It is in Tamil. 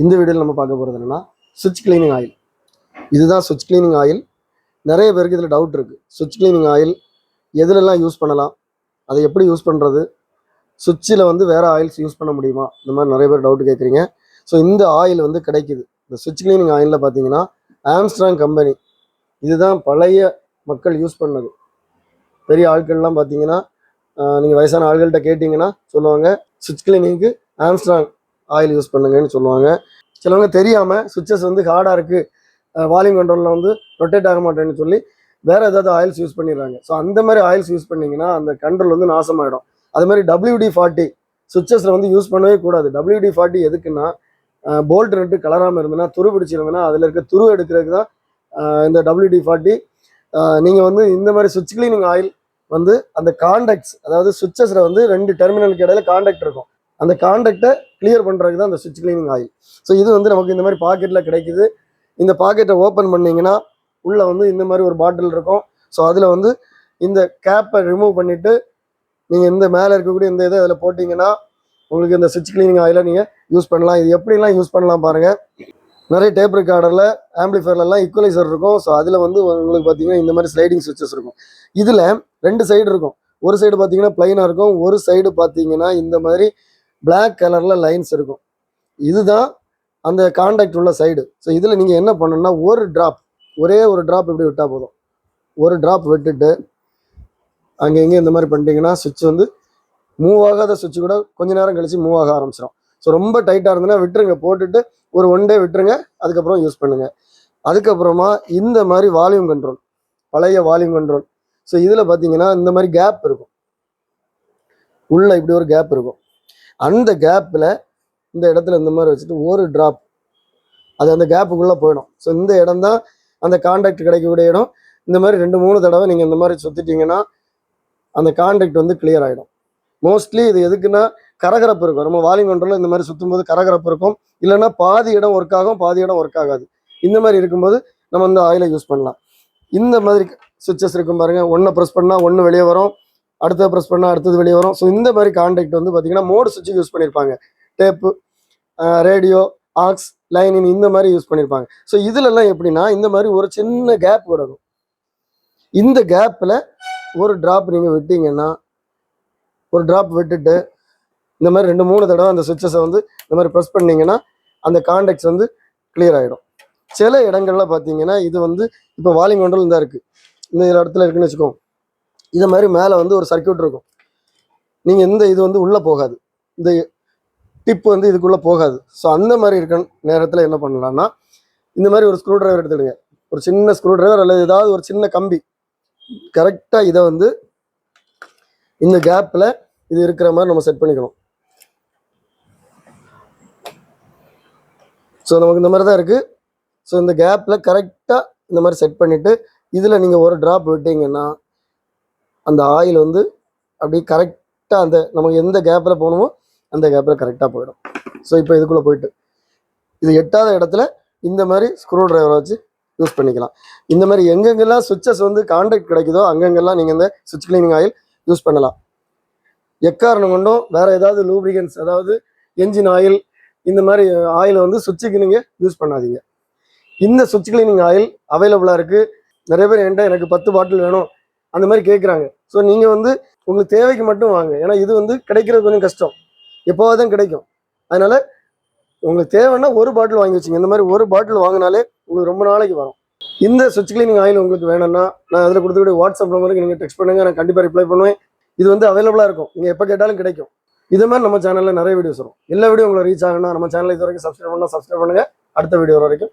இந்த வீடியோவில் நம்ம பார்க்க போகிறது என்னன்னா சுவிட்ச் கிளீனிங் ஆயில். இதுதான் சுவிட்ச் கிளீனிங் ஆயில். நிறைய பேருக்கு இதில் டவுட் இருக்குது. சுவிட்ச் கிளீனிங் ஆயில் எதுலெல்லாம் யூஸ் பண்ணலாம், அதை எப்படி யூஸ் பண்ணுறது, சுவிட்சில் வேறு ஆயில்ஸ் யூஸ் பண்ண முடியுமா, இந்த மாதிரி நிறைய பேர் டவுட் கேட்குறீங்க. ஸோ இந்த ஆயில் கிடைக்குது. இந்த சுவிட்ச் கிளீனிங் ஆயிலில் பார்த்தீங்கன்னா ஆம்ஸ்ட்ராங் கம்பெனி, இதுதான் பழைய மக்கள் யூஸ் பண்ணது. பெரிய ஆட்கள்லாம் பார்த்தீங்கன்னா நீங்கள் வயசான ஆள்கள்கிட்ட கேட்டிங்கன்னா சொல்லுவாங்க சுவிட்ச் கிளீனிங்க்கு ஆம்ஸ்ட்ராங் ஆயில் யூஸ் பண்ணுங்கன்னு சொல்லுவாங்க. சிலவங்க தெரியாமல் சுவிட்சஸ் ஹார்டாக இருக்குது, வால்யூம் கண்ட்ரோலில் ரொட்டேட் ஆக மாட்டேன்னு சொல்லி வேறு ஏதாவது ஆயில்ஸ் யூஸ் பண்ணிடுறாங்க. ஸோ அந்த மாதிரி ஆயில்ஸ் யூஸ் பண்ணிங்கன்னா அந்த கண்ட்ரோல் நாசமாயிடும். அது மாதிரி WD-40 சுவிட்சஸில் யூஸ் பண்ணவே கூடாது. WD-40 எதுக்குன்னா போல்ட் நட்டு கலராமல் இருந்ததுன்னா, துரு பிடிச்சிருந்ததுன்னா அதில் இருக்க துரு எடுக்கிறதுக்கு தான் இந்த WD-40. நீங்கள் இந்த மாதிரி சுவிட்ச் கிளீனிங் ஆயில் அந்த கான்டாக்ட்ஸ், அதாவது சுவிட்சஸில் 2 டெர்மினலுக்கு இடையில கான்டாக்ட் இருக்கும், அந்த கான்டாக்டை கிளியர் பண்ணுறதுக்கு தான் அந்த சுவிட்ச் கிளீனிங் ஆயில். ஸோ இது நமக்கு இந்த மாதிரி பாக்கெட்டில் கிடைக்குது. இந்த பாக்கெட்டை ஓப்பன் பண்ணிங்கன்னா உள்ளே இந்த மாதிரி ஒரு பாட்டில் இருக்கும். ஸோ அதில் இந்த கேப்பை ரிமூவ் பண்ணிவிட்டு நீங்கள் இந்த மேலே இருக்கக்கூடிய இந்த இதை அதில் போட்டிங்கன்னா உங்களுக்கு இந்த சுவிட்ச் கிளீனிங் ஆயிலை நீங்கள் யூஸ் பண்ணலாம். இது எப்படிலாம் யூஸ் பண்ணலாம் பாருங்கள். நிறைய டேப் ரெக்கார்டரில் ஆம்பிளிஃபயர்லாம் ஈக்குவலைசர் இருக்கும். ஸோ அதில் உங்களுக்கு பார்த்தீங்கன்னா இந்த மாதிரி ஸ்லைடிங் சுவிட்சஸ் இருக்கும். இதில் 2 சைடு இருக்கும். ஒரு சைடு பார்த்தீங்கன்னா பிளைனாக இருக்கும், ஒரு சைடு பார்த்தீங்கன்னா இந்த மாதிரி பிளாக் கலரில் லைன்ஸ் இருக்கும். இதுதான் அந்த கான்டாக்ட் உள்ள சைடு. ஸோ இதில் நீங்கள் என்ன பண்ணணும்னா ஒரே ஒரு ட்ராப் இப்படி விட்டால் போதும். ஒரு ட்ராப் விட்டுட்டு அங்கே இங்கே இந்த மாதிரி பண்ணிட்டீங்கன்னா சுவிட்ச் மூவ் ஆகாத சுவிட்ச் கூட கொஞ்ச நேரம் கழிச்சு மூவ் ஆக ஆரம்பிச்சிடும். ஸோ ரொம்ப டைட்டாக இருந்ததுன்னா விட்டுருங்க, போட்டுட்டு ஒரு 1 டே விட்டுருங்க, அதுக்கப்புறம் யூஸ் பண்ணுங்க. அதுக்கப்புறமா இந்த மாதிரி வால்யூம் கண்ட்ரோல், பழைய வால்யூம் கண்ட்ரோல். ஸோ இதில் பார்த்தீங்கன்னா இந்த மாதிரி கேப் இருக்கும், உள்ள இப்படி ஒரு கேப் இருக்கும். அந்த கேப்பில் இந்த இடத்துல இந்த மாதிரி வச்சுட்டு ஒரு ட்ராப் அது அந்த கேப்புக்குள்ளே போயிடும். ஸோ இந்த இடம் தான் அந்த கான்டாக்ட் கிடைக்கக்கூடிய இடம். இந்த மாதிரி 2-3 தடவை நீங்கள் இந்த மாதிரி சுற்றிட்டீங்கன்னா அந்த கான்டாக்ட் கிளியர் ஆகிடும். மோஸ்ட்லி இது எதுக்குன்னா கரகரப்பு இருக்கும். நம்ம வால்யூம் கண்ட்ரோலில் இந்த மாதிரி சுற்றும் போது கரகரப்பு இருக்கும், இல்லைன்னா பாதி இடம் ஒர்க் ஆகும், பாதி இடம் ஒர்க் ஆகாது. இந்த மாதிரி இருக்கும்போது நம்ம இந்த ஆயிலை யூஸ் பண்ணலாம். இந்த மாதிரி சுவிட்சஸ் இருக்கும் பாருங்கள். ஒன்றை ப்ரெஸ் பண்ணால் ஒன்று வெளியே வரும், அடுத்தது ப்ரெஸ் பண்ணால் அடுத்தது வெளியே வரும். ஸோ இந்த மாதிரி கான்டாக்ட் பார்த்தீங்கன்னா மோடு சுவிட்சுக்கு யூஸ் பண்ணியிருப்பாங்க. டேப்பு, ரேடியோ, ஆக்ஸ், லைனின் இந்த மாதிரி யூஸ் பண்ணியிருப்பாங்க. ஸோ இதிலெல்லாம் எப்படின்னா இந்த மாதிரி ஒரு சின்ன கேப் விடணும். இந்த கேப்பில் ஒரு ட்ராப் நீங்கள் விட்டீங்கன்னா, ஒரு ட்ராப் விட்டுட்டு இந்த மாதிரி 2-3 தடவை அந்த சுவிட்சஸை இந்த மாதிரி ப்ரெஸ் பண்ணிங்கன்னா அந்த கான்டாக்ட்ஸ் கிளியர் ஆகிடும். சில இடங்கள்ல பார்த்தீங்கன்னா இது இப்போ வால்யூம் கண்ட்ரோல் இந்த இருக்குது, இந்த இடத்துல இருக்குன்னு வச்சுக்கோங்க. இது மாதிரி மேலே ஒரு சர்க்யூட் இருக்கும். நீங்கள் இது உள்ளே போகாது, இந்த டிப் இதுக்குள்ளே போகாது. ஸோ அந்த மாதிரி இருக்க நேரத்தில் என்ன பண்ணலாம்னா இந்த மாதிரி ஒரு ஸ்க்ரூ டிரைவர் எடுத்துடுங்க. ஒரு சின்ன ஸ்க்ரூ டிரைவர் அல்லது ஏதாவது ஒரு சின்ன கம்பி, கரெக்டாக இதை இந்த கேப்பில் இது இருக்கிற மாதிரி நம்ம செட் பண்ணிக்கணும். ஸோ நமக்கு இந்த மாதிரி தான் இருக்குது. ஸோ இந்த கேப்பில் கரெக்டாக இந்த மாதிரி செட் பண்ணிவிட்டு இதில் நீங்கள் ஒரு ட்ராப் விட்டீங்கன்னா அந்த ஆயில் அப்படியே கரெக்டாக அந்த நமக்கு எந்த கேப்பில் போகணுமோ அந்த கேப்பில் கரெக்டாக போயிடும். ஸோ இப்போ இதுக்குள்ளே போயிட்டு இது எட்டாத இடத்துல இந்த மாதிரி ஸ்க்ரூ டிரைவரை வச்சு யூஸ் பண்ணிக்கலாம். இந்த மாதிரி எங்கெங்கெல்லாம் சுவிட்சஸ் கான்டாக்ட் கிடைக்குதோ அங்கங்கெல்லாம் நீங்கள் இந்த சுவிட்ச் கிளீனிங் ஆயில் யூஸ் பண்ணலாம். எக்காரணம் கொண்டும் வேறு ஏதாவது லூப்ரிகன்ஸ், அதாவது என்ஜின் ஆயில், இந்த மாதிரி ஆயில் சுவிட்சுக்கு நீங்கள் யூஸ் பண்ணாதீங்க. இந்த சுவிட்ச் கிளீனிங் ஆயில் அவைலபிளாக இருக்குது. நிறைய பேர் என்கிட்ட எனக்கு 10 பாட்டில் வேணும் அந்த மாதிரி கேட்குறாங்க. ஸோ நீங்கள் உங்களுக்கு தேவைக்கு மட்டும் வாங்க. ஏன்னா இது கிடைக்கிறது கொஞ்சம் கஷ்டம், எப்போவாது தான் கிடைக்கும். அதனால் உங்களுக்கு தேவைன்னா ஒரு பாட்டில் வாங்கி வச்சுங்க. இந்த மாதிரி ஒரு பாட்டில் வாங்கினாலே உங்களுக்கு ரொம்ப நாளைக்கு வரும். இந்த சுவிட்ச் கிளீனிங் ஆயில் உங்களுக்கு வேணும்னா நான் அதில் கொடுத்துக்கூடிய வாட்ஸ்அப் நம்பருக்கு நீங்கள் டெக்ஸ்ட் பண்ணுங்கள், நான் கண்டிப்பாக ரிப்ளை பண்ணுவேன். இது அவைலபிளாக இருக்கும், நீங்கள் எப்போ கேட்டாலும் கிடைக்கும். இது மாதிரி நம்ம சேனலில் நிறைய வீடியோஸ் வரும். எல்லா வீடியோ உங்களை ரீச் ஆகணும்னா நம்ம சேனலை இது வரைக்கும் சப்ஸ்கிரைப் பண்ணுங்கள். அடுத்த வீடியோ வரைக்கும்